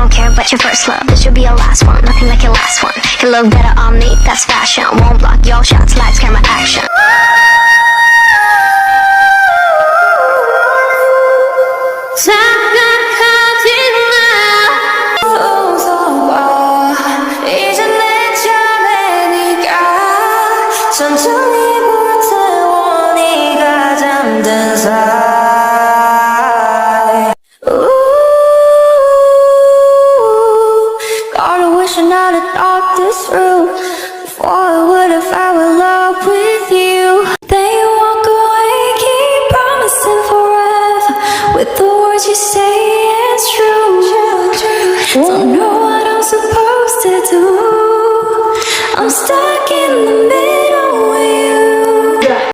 don't care about your first love. This should be your last one, nothing like your last one. You look better on me, that's fashion. Won't block your shots, lights, camera, action. 천천히 불태워 네가 잠든 사이. Gotta wish I had thought this through before I would have fell in love with you. Then you walk away, keep promising forever with the words you say it's true. Don't know what I'm supposed to do. I'm stuck in the middle.